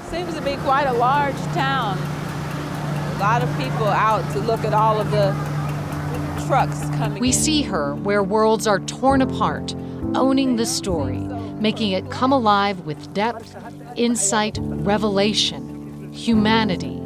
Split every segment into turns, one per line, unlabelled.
Seems to be quite a large town. A lot of people out to look at all of the trucks coming
We
in.
see her where worlds are torn apart, owning the story, making it come alive with depth, insight, revelation, humanity,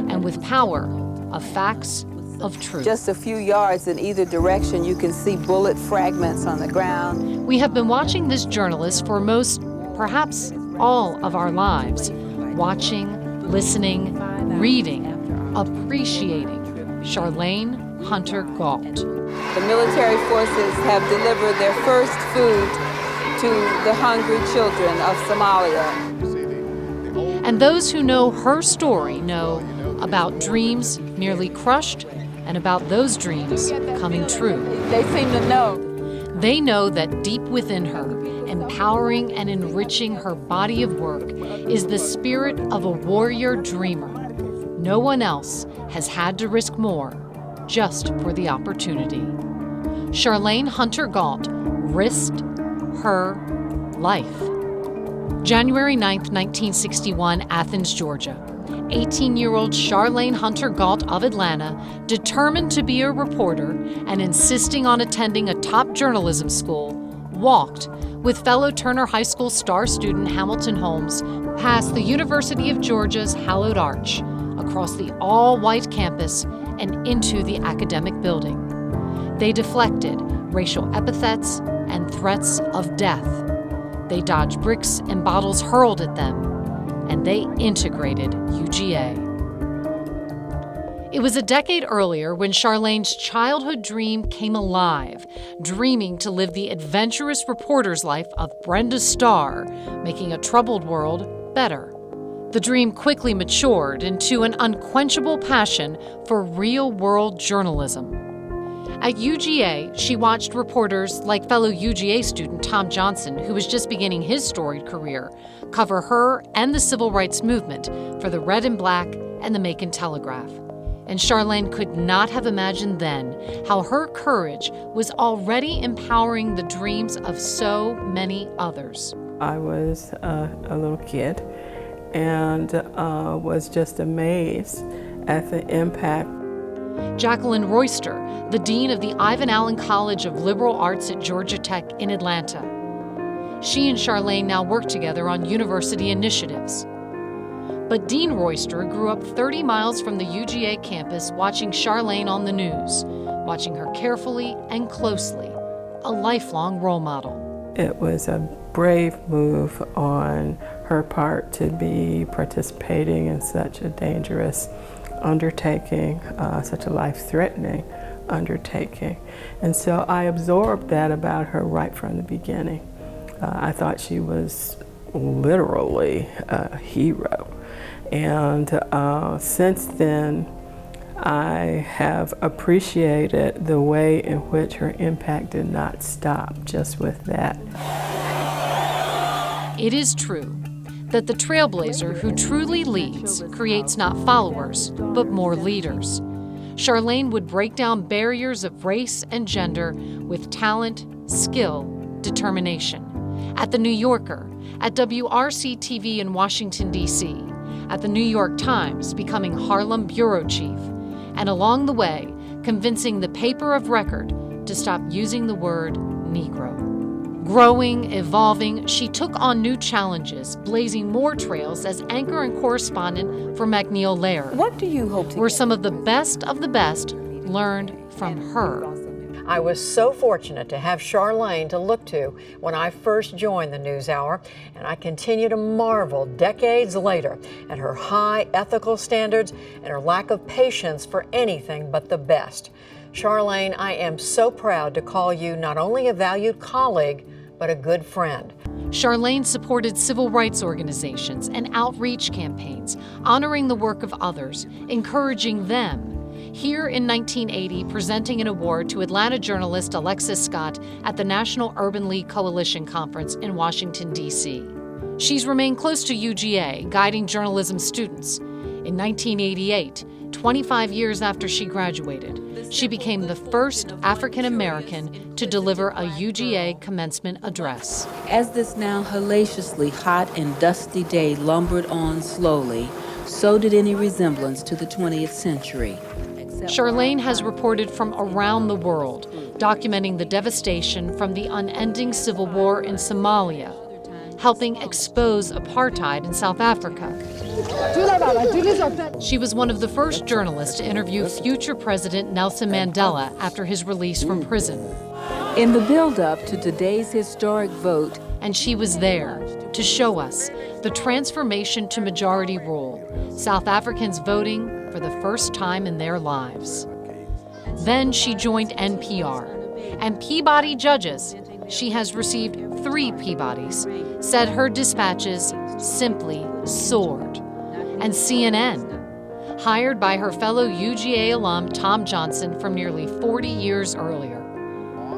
and with power of facts, of truth.
Just a few yards in either direction, you can see bullet fragments on the ground.
We have been watching this journalist for most, perhaps all of our lives, watching, listening, reading, appreciating Charlayne Hunter-Gault.
The military forces have delivered their first food to the hungry children of Somalia.
And those who know her story know about dreams nearly crushed and about those dreams coming true.
They seem to know.
They know that deep within her, empowering and enriching her body of work, is the spirit of a warrior dreamer. No one else has had to risk more just for the opportunity. Charlayne Hunter-Gault risked her life. January 9th, 1961, Athens, Georgia. 18-year-old Charlayne Hunter-Gault of Atlanta, determined to be a reporter and insisting on attending a top journalism school, walked with fellow Turner High School star student Hamilton Holmes past the University of Georgia's hallowed arch, across the all-white campus and into the academic building. They deflected racial epithets and threats of death. They dodged bricks and bottles hurled at them, and they integrated UGA. It was a decade earlier when Charlayne's childhood dream came alive, dreaming to live the adventurous reporter's life of Brenda Starr, making a troubled world better. The dream quickly matured into an unquenchable passion for real-world journalism. At UGA, she watched reporters like fellow UGA student Tom Johnson, who was just beginning his storied career, cover her and the civil rights movement for the Red and Black and the Macon Telegraph. And Charlayne could not have imagined then how her courage was already empowering the dreams of so many others.
I was a little kid and was just amazed at the impact.
Jacqueline Royster, the dean of the Ivan Allen College of Liberal Arts at Georgia Tech in Atlanta. She and Charlayne now work together on university initiatives. But Dean Royster grew up 30 miles from the UGA campus watching Charlayne on the news, watching her carefully and closely, a lifelong role model.
It was a brave move on her part to be participating in such a dangerous undertaking, such a life-threatening undertaking. And so I absorbed that about her right from the beginning. I thought she was literally a hero. And since then, I have appreciated the way in which her impact did not stop just with that.
It is true that the trailblazer who truly leads creates not followers, but more leaders. Charlayne would break down barriers of race and gender with talent, skill, determination. At The New Yorker, at WRC-TV in Washington, D.C., at the New York Times, becoming Harlem bureau chief, and along the way, convincing the paper of record to stop using the word Negro. Growing, evolving, she took on new challenges, blazing more trails as anchor and correspondent for MacNeil Lehrer.
What do you hope to
where some of the best learned from her.
I was so fortunate to have Charlayne to look to when I first joined the NewsHour, and I continue to marvel decades later at her high ethical standards and her lack of patience for anything but the best. Charlayne, I am so proud to call you not only a valued colleague, but a good friend.
Charlayne supported civil rights organizations and outreach campaigns, honoring the work of others, encouraging them. Here in 1980, presenting an award to Atlanta journalist Alexis Scott at the National Urban League Coalition Conference in Washington, D.C. She's remained close to UGA, guiding journalism students. In 1988, 25 years after she graduated, she became the first African American to deliver a UGA commencement address.
As this now hellaciously hot and dusty day lumbered on slowly, so did any resemblance to the 20th century.
Charlayne has reported from around the world, documenting the devastation from the unending civil war in Somalia, helping expose apartheid in South Africa. She was one of the first journalists to interview future President Nelson Mandela after his release from prison.
In the build-up to today's historic vote,
And she was there to show us the transformation to majority rule, South Africans voting for the first time in their lives. Then she joined NPR, and Peabody judges, she has received 3 Peabodys, said her dispatches simply soared. And CNN, hired by her fellow UGA alum Tom Johnson from nearly 40 years earlier.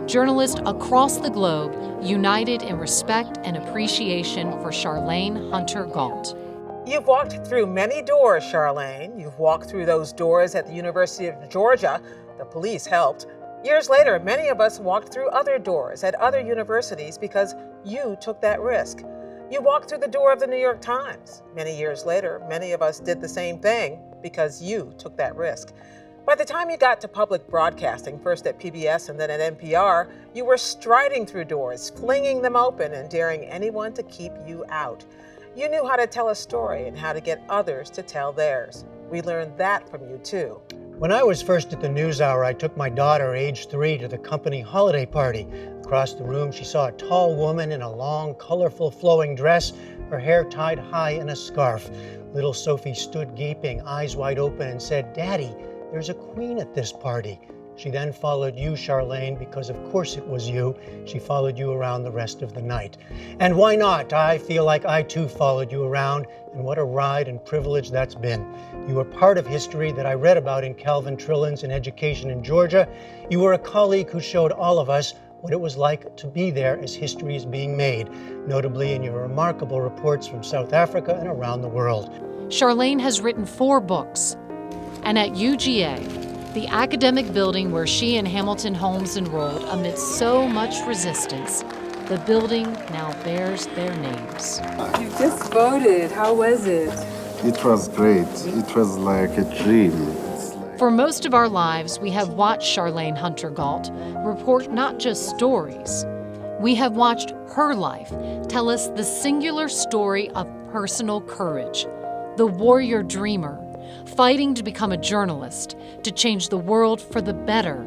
Journalists across the globe united in respect and appreciation for Charlayne Hunter-Gault.
You've walked through many doors, Charlayne. You've walked through those doors at the University of Georgia. The police helped. Years later, many of us walked through other doors at other universities because you took that risk. You walked through the door of the New York Times. Many years later, many of us did the same thing because you took that risk. By the time you got to public broadcasting, first at PBS and then at NPR, you were striding through doors, flinging them open and daring anyone to keep you out. You knew how to tell a story and how to get others to tell theirs. We learned that from you too.
When I was first at the NewsHour, I took my daughter, age 3, to the company holiday party. Across the room, she saw a tall woman in a long, colorful, flowing dress, her hair tied high in a scarf. Little Sophie stood gaping, eyes wide open, and said, "Daddy, there's a queen at this party." She then followed you, Charlayne, because of course it was you. She followed you around the rest of the night. And why not? I feel like I too followed you around, and what a ride and privilege that's been. You were part of history that I read about in Calvin Trillin's An Education in Georgia. You were a colleague who showed all of us what it was like to be there as history is being made, notably in your remarkable reports from South Africa and around the world.
Charlayne has written 4 books, and at UGA, the academic building where she and Hamilton Holmes enrolled amidst so much resistance, the building now bears their names.
You just voted. How was it?
It was great. It was like a dream.
For most of our lives, we have watched Charlayne Hunter-Gault report not just stories. We have watched her life tell us the singular story of personal courage, the warrior dreamer, fighting to become a journalist, to change the world for the better,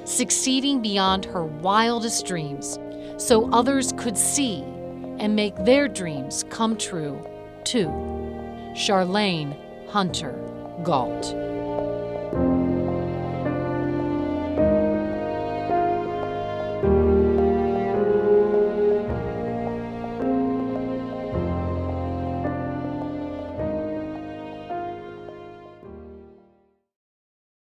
succeeding beyond her wildest dreams, so others could see and make their dreams come true, too. Charlayne Hunter-Gault.